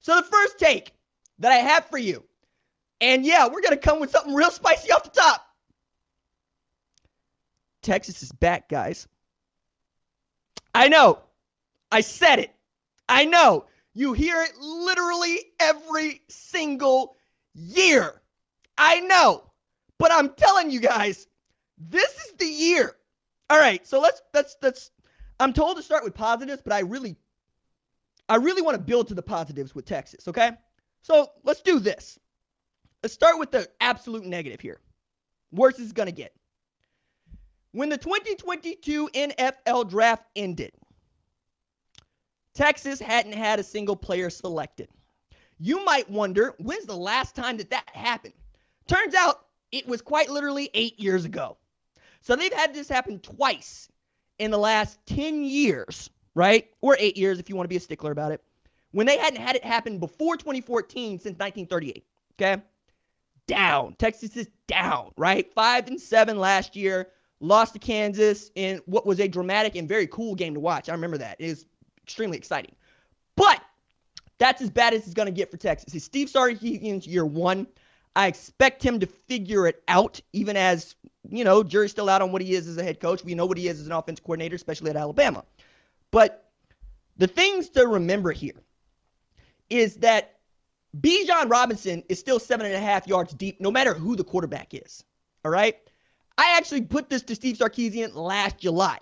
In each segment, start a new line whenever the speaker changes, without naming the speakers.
So the first take that I have for you, and yeah, we're going to come with something real spicy off the top. Texas is back, guys. I know. I said it. I know. You hear it literally every single year. I know. But I'm telling you guys, this is the year. All right, so let's I'm told to start with positives, but I really want to build to the positives with Texas, okay? So let's do this. Let's start with the absolute negative here. Worse is going to get. When the 2022 NFL draft ended, Texas hadn't had a single player selected. You might wonder, when's the last time that happened? Turns out it was quite literally 8 years ago. So they've had this happen twice in the last 10 years, right? Or 8 years if you want to be a stickler about it. When they hadn't had it happen before 2014 since 1938, okay? Down. Texas is down, right? 5-7 last year. Lost to Kansas in what was a dramatic and very cool game to watch. I remember that. It was extremely exciting. But that's as bad as it's going to get for Texas. It's Steve Sarkisian's year one. I expect him to figure it out, even as, jury's still out on what he is as a head coach. We know what he is as an offensive coordinator, especially at Alabama. But the things to remember here is that Bijan Robinson is still 7.5 yards deep, no matter who the quarterback is. All right? I actually put this to Steve Sarkisian last July.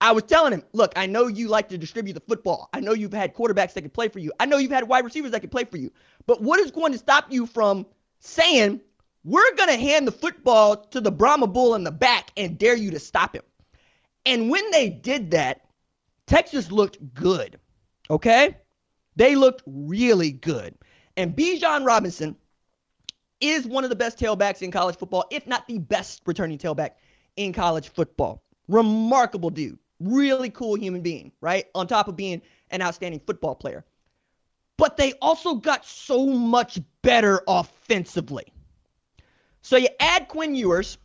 I was telling him, look, I know you like to distribute the football. I know you've had quarterbacks that can play for you. I know you've had wide receivers that can play for you. But what is going to stop you from saying, we're going to hand the football to the Brahma Bull in the back and dare you to stop him? And when they did that, Texas looked good, okay? They looked really good. And Bijan Robinson is one of the best tailbacks in college football, if not the best returning tailback in college football. Remarkable dude. Really cool human being, right? On top of being an outstanding football player. But they also got so much better offensively. So you add Quinn Ewers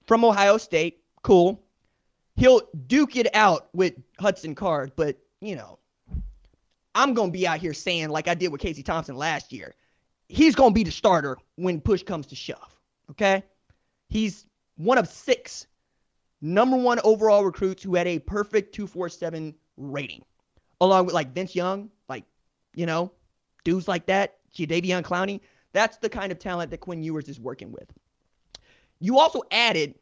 from Ohio State. Cool. He'll duke it out with Hudson Card, but, I'm going to be out here saying, like I did with Casey Thompson last year, he's going to be the starter when push comes to shove, okay? He's one of 6 number 1 overall recruits who had a perfect 247 rating, along with, Vince Young, dudes like that, Jadeveon Clowney. That's the kind of talent that Quinn Ewers is working with. You also added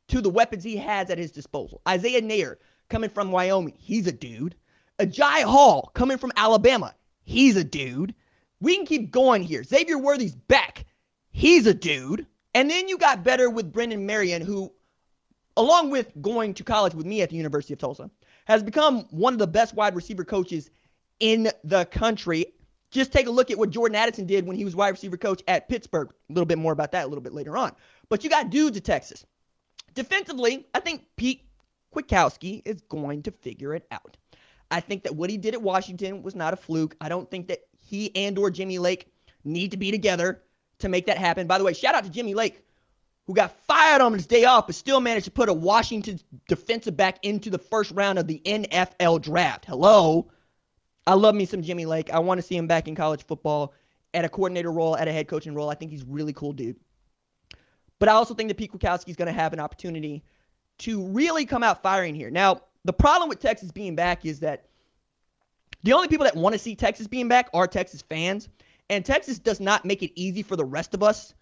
to the weapons he has at his disposal. Isaiah Nair, coming from Wyoming, he's a dude. Ajay Hall, coming from Alabama, he's a dude. We can keep going here. Xavier Worthy's back. He's a dude. And then you got better with Brendan Marion, who, along with going to college with me at the University of Tulsa, has become one of the best wide receiver coaches in the country. Just take a look at what Jordan Addison did when he was wide receiver coach at Pittsburgh. A little bit more about that a little bit later on. But you got dudes at Texas. Defensively, I think Pete Kwiatkowski is going to figure it out. I think that what he did at Washington was not a fluke. I don't think that he and or Jimmy Lake need to be together to make that happen. By the way, shout out to Jimmy Lake, who got fired on his day off, but still managed to put a Washington defensive back into the first round of the NFL draft. Hello. I love me some Jimmy Lake. I want to see him back in college football at a coordinator role, at a head coaching role. I think he's a really cool dude. But I also think that Pete Kwiatkowski is going to have an opportunity to really come out firing here. Now, the problem with Texas being back is that the only people that want to see Texas being back are Texas fans. And Texas does not make it easy for the rest of us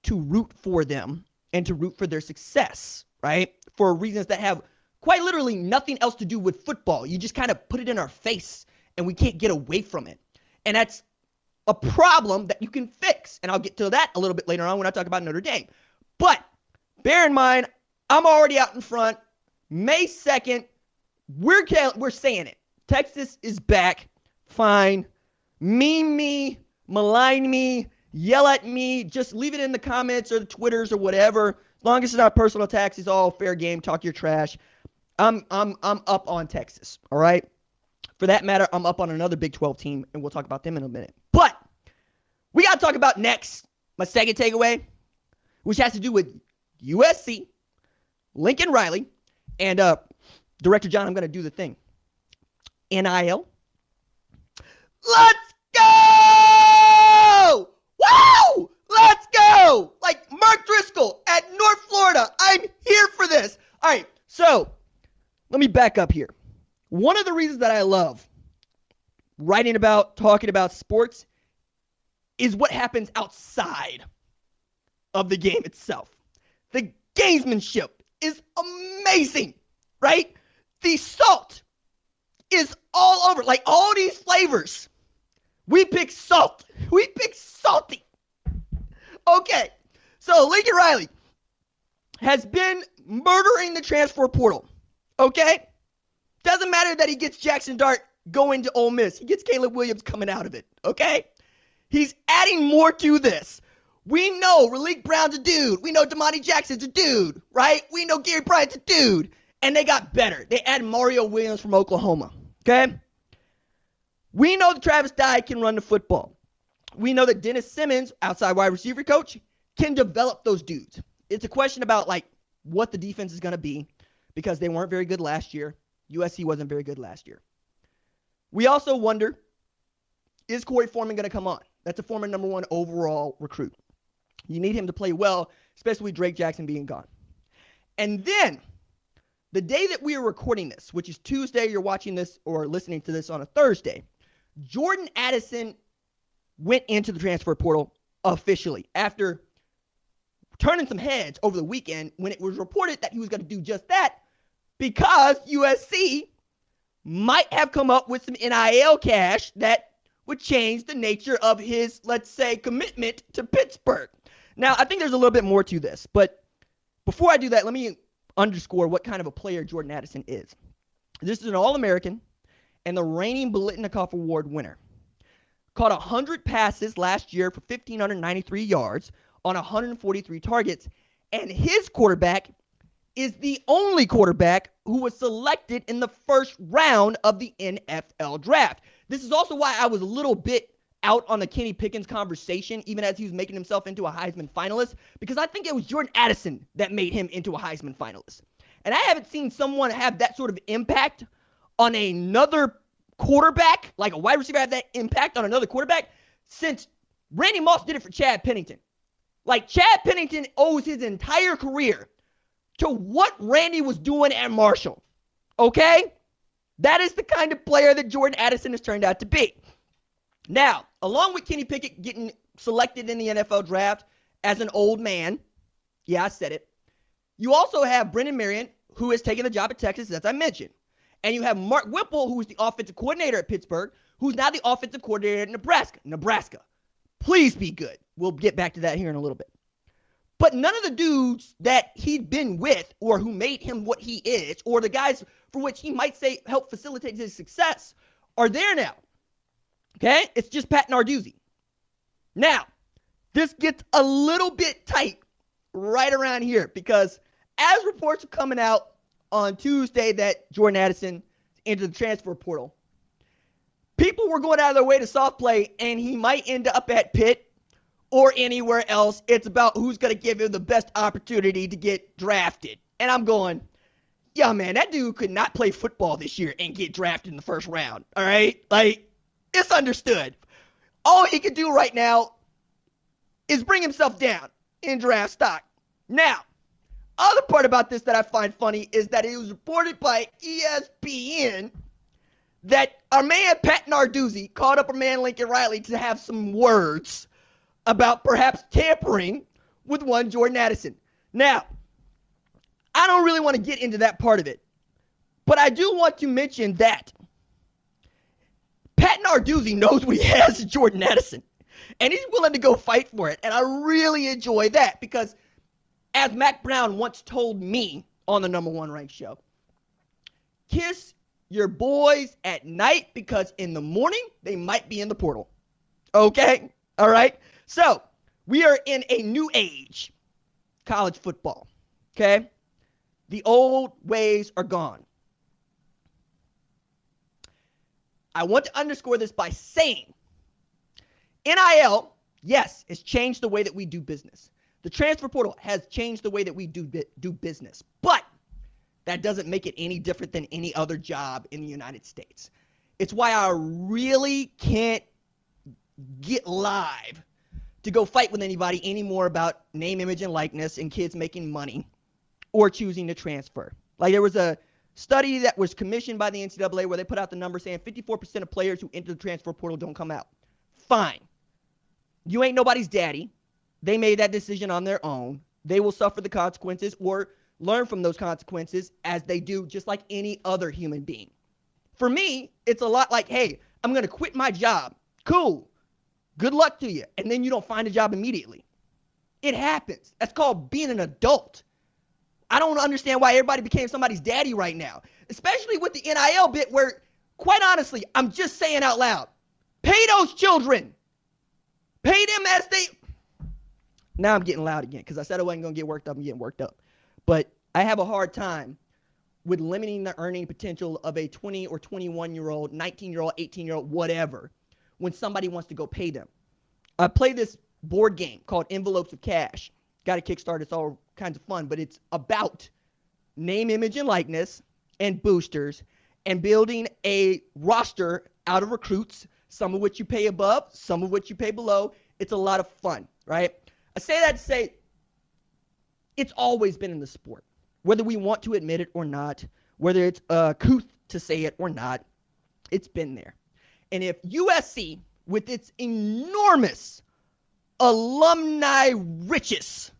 to root for them and to root for their success, right? For reasons that have quite literally nothing else to do with football. You just kind of put it in our face and we can't get away from it. And that's a problem that you can fix. And I'll get to that a little bit later on when I talk about Notre Dame. But bear in mind, I'm already out in front. May 2nd, we're saying it. Texas is back. Fine. Meme me, malign me, yell at me. Just leave it in the comments or the Twitters or whatever. As long as it's not personal attacks, it's all fair game. Talk your trash. I'm up on Texas. All right. For that matter, I'm up on another Big 12 team, and we'll talk about them in a minute. But we got to talk about next, my second takeaway, which has to do with USC, Lincoln Riley, and Director John, I'm going to do the thing. NIL. Let's go! back up here. One of the reasons that I love writing about, talking about sports is what happens outside of the game itself. The gamesmanship is amazing, right? The salt is all over. Like all these flavors. We pick salt. We pick salty. Okay. So Lincoln Riley has been murdering the transfer portal. Okay? Doesn't matter that he gets Jackson Dart going to Ole Miss. He gets Caleb Williams coming out of it. Okay? He's adding more to this. We know Raleek Brown's a dude. We know Damani Jackson's a dude, right? We know Gary Bryant's a dude. And they got better. They added Mario Williams from Oklahoma. Okay? We know that Travis Dye can run the football. We know that Dennis Simmons, outside wide receiver coach, can develop those dudes. It's a question about, like, what the defense is going to be because they weren't very good last year. USC wasn't very good last year. We also wonder, is Corey Foreman going to come on? That's a former number 1 overall recruit. You need him to play well, especially with Drake Jackson being gone. And then, the day that we are recording this, which is Tuesday, you're watching this or listening to this on a Thursday, Jordan Addison went into the transfer portal officially after turning some heads over the weekend when it was reported that he was going to do just that because USC might have come up with some NIL cash that would change the nature of his, let's say, commitment to Pittsburgh. Now, I think there's a little bit more to this, but before I do that, let me underscore what kind of a player Jordan Addison is. This is an All-American and the reigning Biletnikoff Award winner. Caught 100 passes last year for 1,593 yards on 143 targets, and his quarterback is the only quarterback who was selected in the first round of the NFL draft. This is also why I was a little bit out on the Kenny Pickens conversation, even as he was making himself into a Heisman finalist, because I think it was Jordan Addison that made him into a Heisman finalist. And I haven't seen someone have that sort of impact on another quarterback, like a wide receiver have that impact on another quarterback, since Randy Moss did it for Chad Pennington. Like, Chad Pennington owes his entire career to what Randy was doing at Marshall. Okay? That is the kind of player that Jordan Addison has turned out to be. Now, along with Kenny Pickett getting selected in the NFL draft as an old man, yeah, I said it, you also have Brendan Marion, who has taken the job at Texas, as I mentioned. And you have Mark Whipple, who is the offensive coordinator at Pittsburgh, who's now the offensive coordinator at Nebraska. Please be good. We'll get back to that here in a little bit. But none of the dudes that he'd been with or who made him what he is, or the guys for which he might say helped facilitate his success, are there now. Okay? It's just Pat Narduzzi. Now, this gets a little bit tight right around here because as reports are coming out on Tuesday that Jordan Addison entered the transfer portal, people were going out of their way to soft play, and he might end up at Pitt or anywhere else. It's about who's going to give him the best opportunity to get drafted. And I'm going, yeah, man, that dude could not play football this year and get drafted in the first round. All right? Like, it's understood. All he can do right now is bring himself down in draft stock. Now, other part about this that I find funny is that it was reported by ESPN that our man Pat Narduzzi called up our man Lincoln Riley to have some words about perhaps tampering with one Jordan Addison. Now, I don't really want to get into that part of it, but I do want to mention that Pat Narduzzi knows what he has in Jordan Addison, and he's willing to go fight for it, and I really enjoy that because as Mac Brown once told me on the Number One Ranked show, kiss your boys at night because in the morning they might be in the portal. Okay? All right? So, we are in a new age, college football. Okay? The old ways are gone. I want to underscore this by saying NIL, yes, it's changed the way that we do business. The transfer portal has changed the way that we do business, but that doesn't make it any different than any other job in the United States. It's why I really can't get live to go fight with anybody anymore about name, image, and likeness and kids making money or choosing to transfer. Like there was a Study that was commissioned by the NCAA where they put out the number saying 54% of players who enter the transfer portal don't come out. Fine. You ain't nobody's daddy. They made that decision on their own. They will suffer the consequences or learn from those consequences as they do just like any other human being. For me, it's a lot like, hey, I'm going to quit my job. Cool. Good luck to you. And then you don't find a job immediately. It happens. That's called being an adult. I don't understand why everybody became somebody's daddy right now, especially with the NIL bit where, quite honestly, I'm just saying out loud, pay those children. Pay them as they... Now I'm getting loud again because I said I wasn't going to get worked up. I'm getting worked up. But I have a hard time with limiting the earning potential of a 20 or 21-year-old, 19-year-old, 18-year-old, whatever, when somebody wants to go pay them. I play this board game called Envelopes of Cash. Got a Kickstarter. It's all kinds of fun, but it's about name, image, and likeness and boosters and building a roster out of recruits, some of which you pay above, some of which you pay below. It's a lot of fun, right? I say that to say it's always been in the sport, whether we want to admit it or not, whether it's couth to say it or not, it's been there. And if USC, with its enormous alumni riches,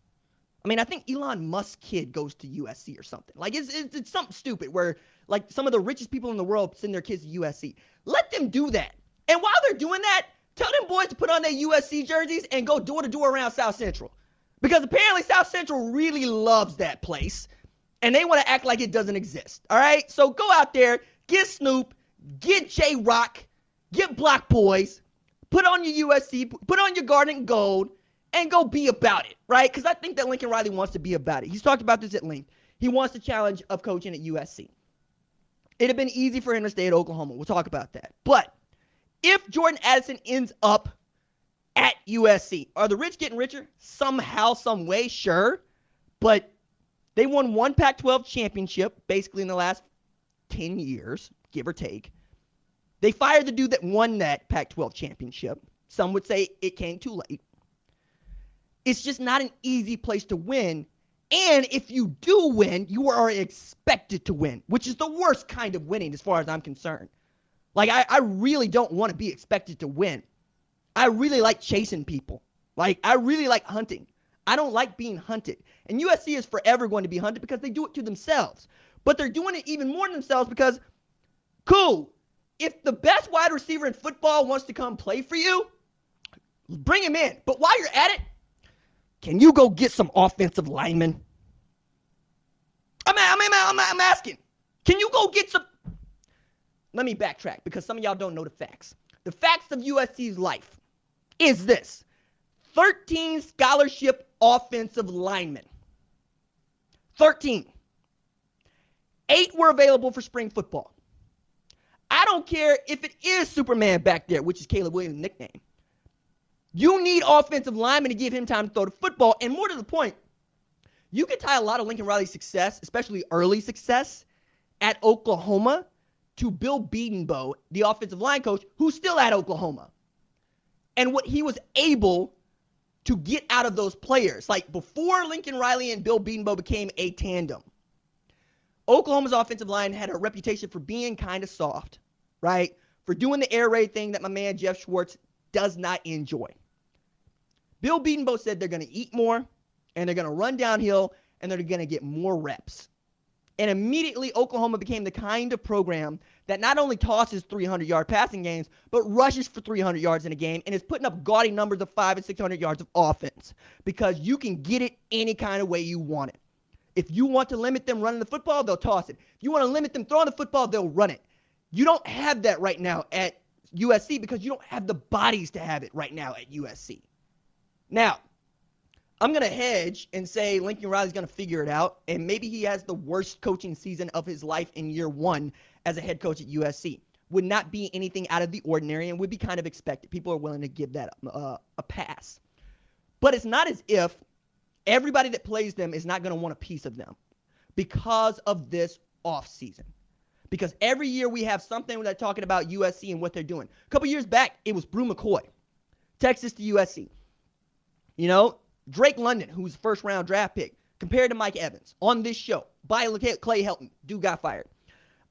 I mean, I think Elon Musk's kid goes to USC or something. Like, it's something stupid where, like, some of the richest people in the world send their kids to USC. Let them do that. And while they're doing that, tell them boys to put on their USC jerseys and go door to door around South Central. Because apparently South Central really loves that place. And they want to act like it doesn't exist. All right? So go out there, get Snoop, get J-Rock, get Block Boys, put on your USC, put on your Garnet and Gold, and go be about it, right? Because I think that Lincoln Riley wants to be about it. He's talked about this at length. He wants the challenge of coaching at USC. It'd have been easy for him to stay at Oklahoma. We'll talk about that. But if Jordan Addison ends up at USC, are the rich getting richer? Somehow, some way, sure. But they won one Pac-12 championship basically in the last 10 years, give or take. They fired the dude that won that Pac-12 championship. Some would say it came too late. It's just not an easy place to win. And if you do win, you are expected to win, which is the worst kind of winning as far as I'm concerned. Like, I really don't want to be expected to win. I really like chasing people. Like, I really like hunting. I don't like being hunted. And USC is forever going to be hunted because they do it to themselves. But they're doing it even more to themselves because, cool, if the best wide receiver in football wants to come play for you, bring him in. But while you're at it, can you go get some offensive linemen? I'm asking. Can you go get some? Let me backtrack because some of y'all don't know the facts. The facts of USC's life is this. 13 scholarship offensive linemen. 13. 8 were available for spring football. I don't care if it is Superman back there, which is Caleb Williams' nickname. You need offensive linemen to give him time to throw the football. And more to the point, you can tie a lot of Lincoln Riley's success, especially early success, at Oklahoma to Bill Bedenbaugh, the offensive line coach, who's still at Oklahoma. And what he was able to get out of those players. Like before Lincoln Riley and Bill Bedenbaugh became a tandem, Oklahoma's offensive line had a reputation for being kind of soft, right? For doing the air raid thing that my man Jeff Schwartz does not enjoy. Bill Bedenbaugh said they're going to eat more, and they're going to run downhill, and they're going to get more reps. And immediately, Oklahoma became the kind of program that not only tosses 300-yard passing games, but rushes for 300 yards in a game and is putting up gaudy numbers of 500 and 600 yards of offense because you can get it any kind of way you want it. If you want to limit them running the football, they'll toss it. If you want to limit them throwing the football, they'll run it. You don't have that right now at USC because you don't have the bodies to have it right now at USC. Now, I'm going to hedge and say Lincoln Riley's going to figure it out, and maybe he has the worst coaching season of his life in year one as a head coach at USC. Would not be anything out of the ordinary and would be kind of expected. People are willing to give that a pass. But it's not as if everybody that plays them is not going to want a piece of them because of this offseason. Because every year we have something that's talking about USC and what they're doing. A couple years back, it was Brew McCoy, Texas to USC. You know, Drake London, who's first-round draft pick, compared to Mike Evans on this show by Clay Helton. Dude got fired.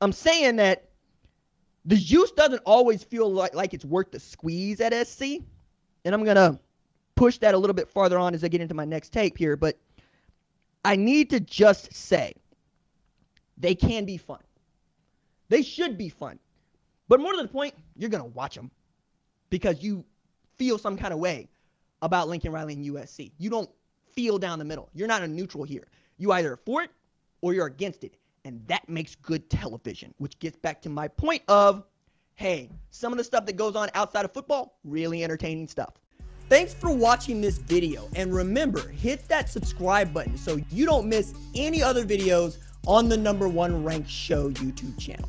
I'm saying that the juice doesn't always feel like it's worth the squeeze at SC. And I'm going to push that a little bit farther on as I get into my next tape here. But I need to just say they can be fun. They should be fun. But more to the point, you're going to watch them because you feel some kind of way about Lincoln Riley and USC. You don't feel down the middle. You're not a neutral here. You either are for it or you're against it. And that makes good television, which gets back to my point of, hey, some of the stuff that goes on outside of football, really entertaining stuff. Thanks for watching this video. And remember, hit that subscribe button so you don't miss any other videos on the #1 ranked show YouTube channel.